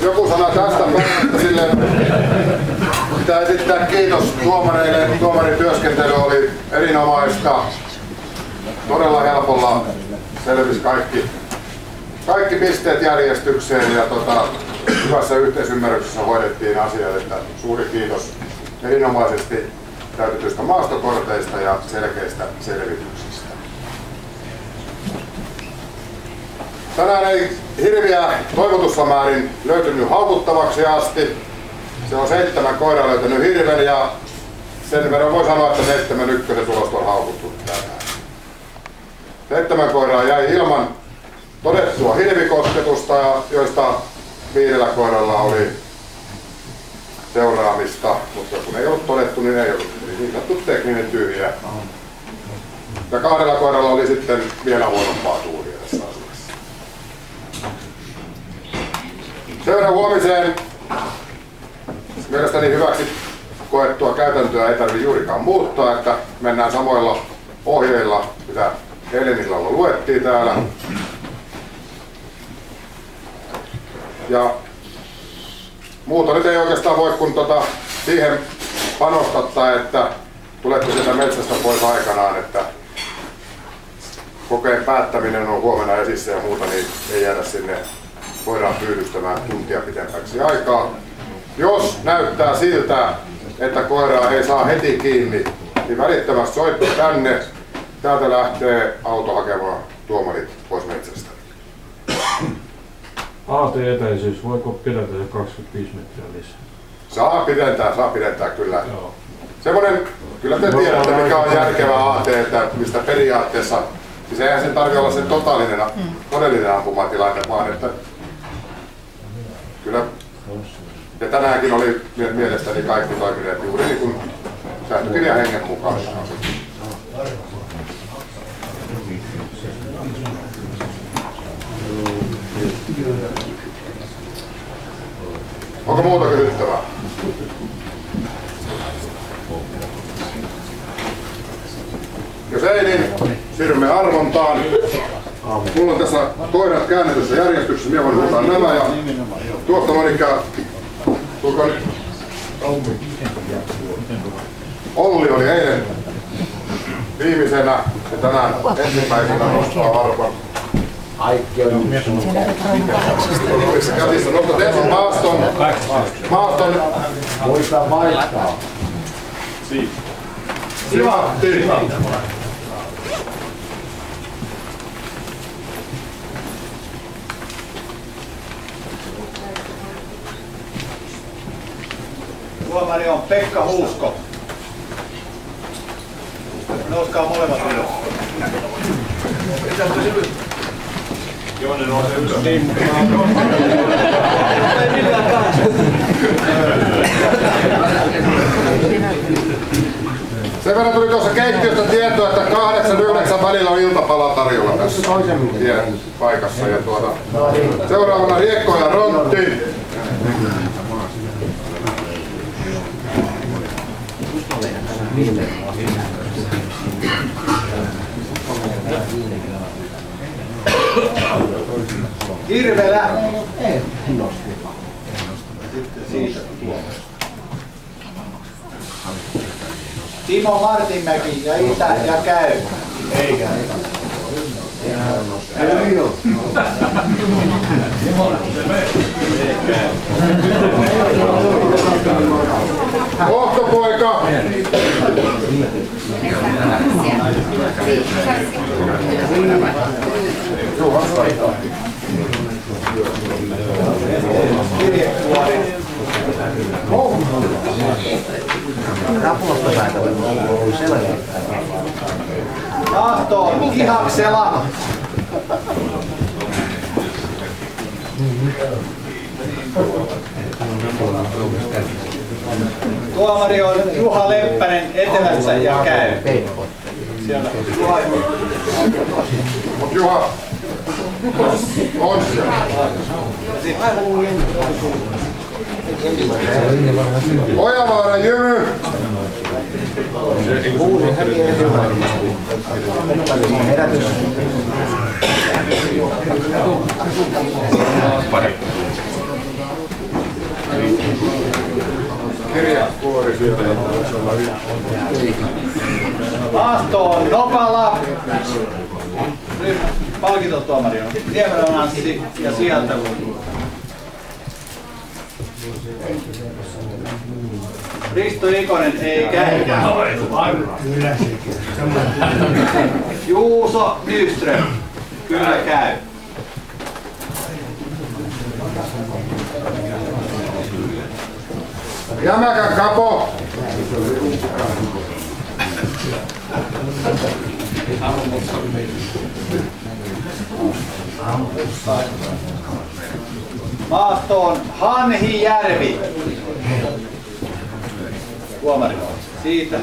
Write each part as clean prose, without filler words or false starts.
Joku sana tästä päivästä sille pitää esittää kiitos tuomareille. Tuomarin työskentely oli erinomaista. Todella helpolla selvisi kaikki pisteet järjestykseen ja hyvässä yhteisymmärryksessä hoidettiin asiat, että suuri kiitos erinomaisesti täytetyistä maastokorteista ja selkeistä selvityksistä. Tänään ei hirviä toivotussa määrin löytynyt haukuttavaksi asti. Se on 7 koiraa löytänyt hirven ja sen verran voi sanoa, että 7-1 tulosta on haukuttu tänään. 7 koiraa jäi ilman todettua hirvikosketusta, joista 5 koiralla oli seuraamista, mutta kun ei ollut todettu, niin ei ollut niin sanottu tekninen tyhjä. Ja 2 koiralla oli sitten vielä huonompaa tuuria tässä asiassa. Seuraan huomiseen mielestäni hyväksi koettua käytäntöä ei tarvitse juurikaan muuttaa, että mennään samoilla ohjeilla, mitä eilen illalla luettiin täällä. Ja muuta nyt ei oikeastaan voi kun siihen panostattaa, että tulette sieltä metsästä pois aikanaan, että kokeen päättäminen on huomenna esissä ja muuta, niin ei jäädä sinne voidaan pyydystämään tuntia pitempäksi aikaa. Jos näyttää siltä, että koiraa ei saa heti kiinni, niin välittömästi soitto tänne. Täältä lähtee auto hakemaan tuomarit pois metsästä. AT-etäisyys, voiko pidentää 25 metriä lisää? Saa pidentää kyllä. Joo. Semmoinen, kyllä te tiedätte mikä on järkevä AT, että mistä periaatteessa, siis eihän sen tarvitse olla sen todellinen ampumatilanne, vaan että kyllä, ja tänäänkin oli mielestäni kaikki toimineet juuri niin kuin sääntökirjan hengen mukaan. Onko muuta kysyttävää? Jos ei, niin siirrymme arvontaan. Mulla on tässä koirat käännetyssä järjestyksessä, minä voin huutaa nämä ja tuosta Monika, tulkaa nyt. Olli oli eilen viimeisenä ja tänään ensimmäisenä nostaa arvon. Kaikki on käsissä. Nostat ensin maaston. Muista vaihtaa. Simatti. Tuomari on Pekka Huusko. Nouskaa molemmat ylös. Jonen on se ylös. Sen verran tuli tuossa keittiöstä tietoa, että 8-9 välillä on iltapala tarjolla tässä paikassa. Ja seuraavana Riekko ja Rontti. Hirvelä. Timo Martinmäki ja Itä ja Käy. Eikä. Ohtopoika. Tahto Kihaksela. Tuomari on Juha Leppänen Etelässä ja Käy. Siellä Juha on siellä. Ojavaara Jymy. Herätys. Maasto on Nopala. Nyt palkintotuomari on Niemelän Anssi ja sieltä Risto Ikonen ei käy. Juuso Nyström kyllä käy. Jämäkän Kapo. Maastoon Hanhijärvi. Tuomari siitä. Ja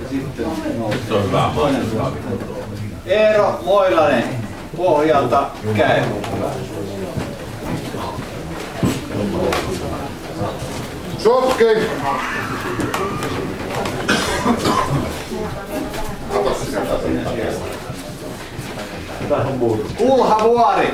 sitten toinen tuomari. Eero Moilanen pohjalta käy. Sotki. Kulhavuori.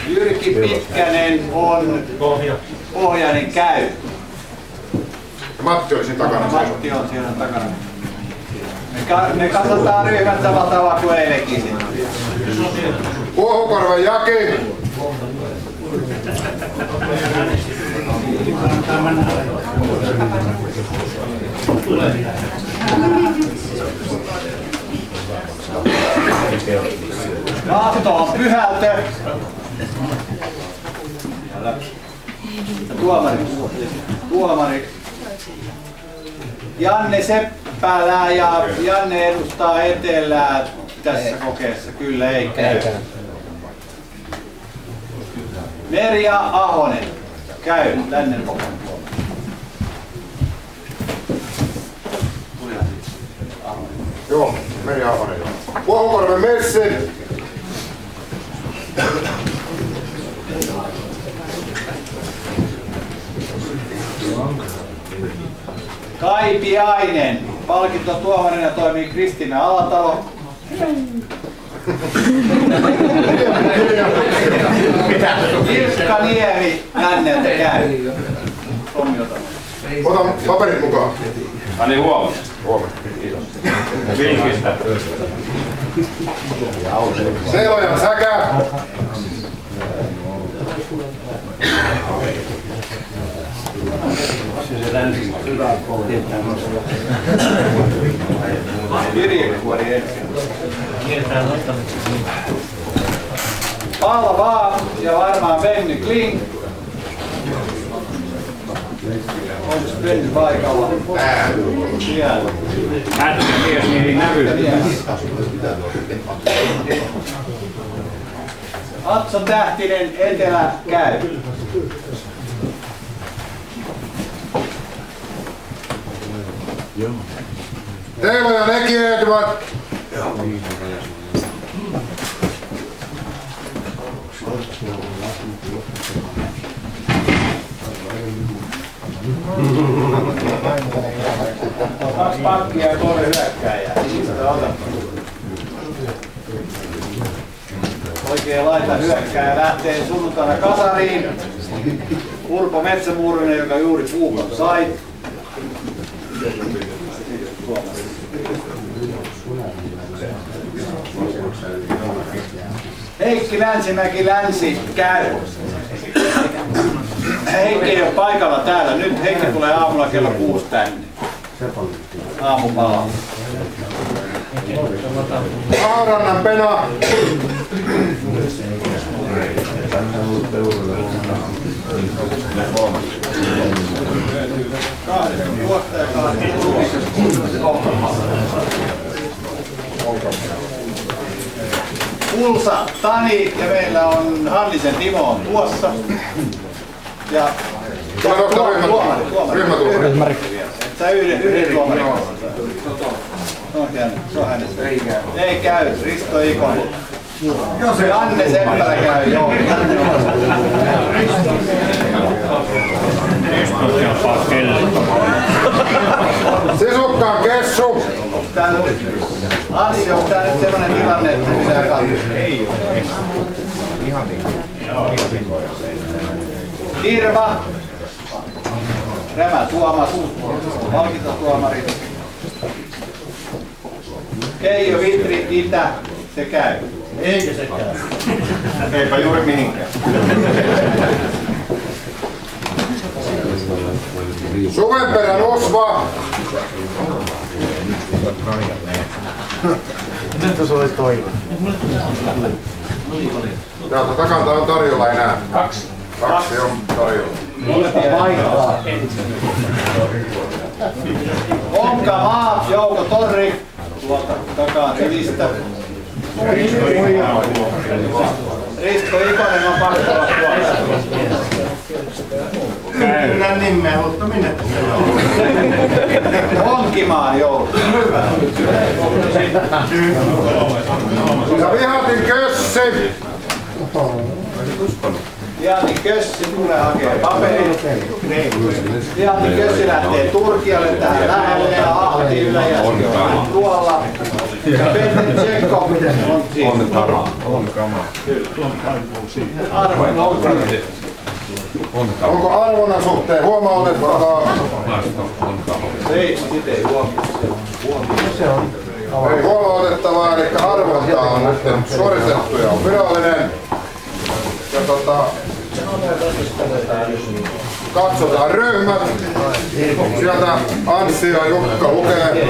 Jyrki Pitkänen on pohjainen käy. Matti oli siinä takana. Matti on siellä takana. Me katsotaan ryhmät samalla tavalla kuin eilenkin. Kuohukorven Jaki. Maasto on Pyhältö. Tuomari. Janne Seppälä ja Janne edustaa Etelää tässä kokeessa. Kyllä ei käy. Merja Ahonen käy lännen kokeessa. Joo, Merja Ahonen. Kuohukorven Messi. Kaipiainen. Palkintotuomarina toimii Kristiina Alatalo. Ilkka Niemi länneltä käy. Ota paperit mukaan. Ani huomenna. Huomenna. Vinkistä. Seilojan Säkä. Kirjekuori ensin. Palvaa ja varmaan Benny Kling. Onko Benny paikalla? Siellä. Pätkä mies niin ei näy. Atson Tähtinen Etelä käy. Teivo ja Neki Edward. Kaksi pakkia ja 3 hyökkääjää. Oikein laita hyökkääjä lähtee sunnuntaina kasariin. Urpo Metsämuurinen, joka juuri puukon sai. Heikki Länsimäki Länsi käy. Heikki ei ole paikalla täällä. Nyt Heikki tulee aamulla kello 6 tänne. Aamupala. Aarannan Pena. Pulsa Tani ja meillä on Hannisen Timo on tuossa. Ja Ryhmätuomari. sä yhden tuomarin kanssa. No hieno, se on hänestä. Ei käy, Risto Ikonen. Janne Seppälä käy, joo. Sisukkaan Kessu. Anssi, onko tää nyt sellainen tilanne, että pitää katsoa? Ei ole. Kirva. Rämä Tuomas. Valkintatuomari. Keijo Vitri Itä. Se käy. Eikö se käy? Eipä juuri mihinkään. Suvenperän Osva. Miten tuossa olisi toivon? Täältä takalta on tarjolla enää. Kaksi on tarjolla. Vaihtaa. Onka Maa, Jouko Torri. Tuolta takaa rivistä. Risto Ikonen on pakko olla tuossa. Kyllä nimeä, mutta minne? Onkimaan Jouko. Ja Vihatin Kössi. Vihatin Kössi tulee hakemaan paperit. Vihatin Kössi lähtee Turkialle tähän lähelle ja Ahti Yläjäski on tuolla. Ja Petri Tsekko on siis. Arvoin Onko arvonnan suhteen huomautettavaa? Ei, sit ei huomioon. Ei huomautettavaa, eli arvonta on nyt suoritettu ja on virallinen. Ja katsotaan ryhmät. Sieltä Anssi ja Jukka lukee.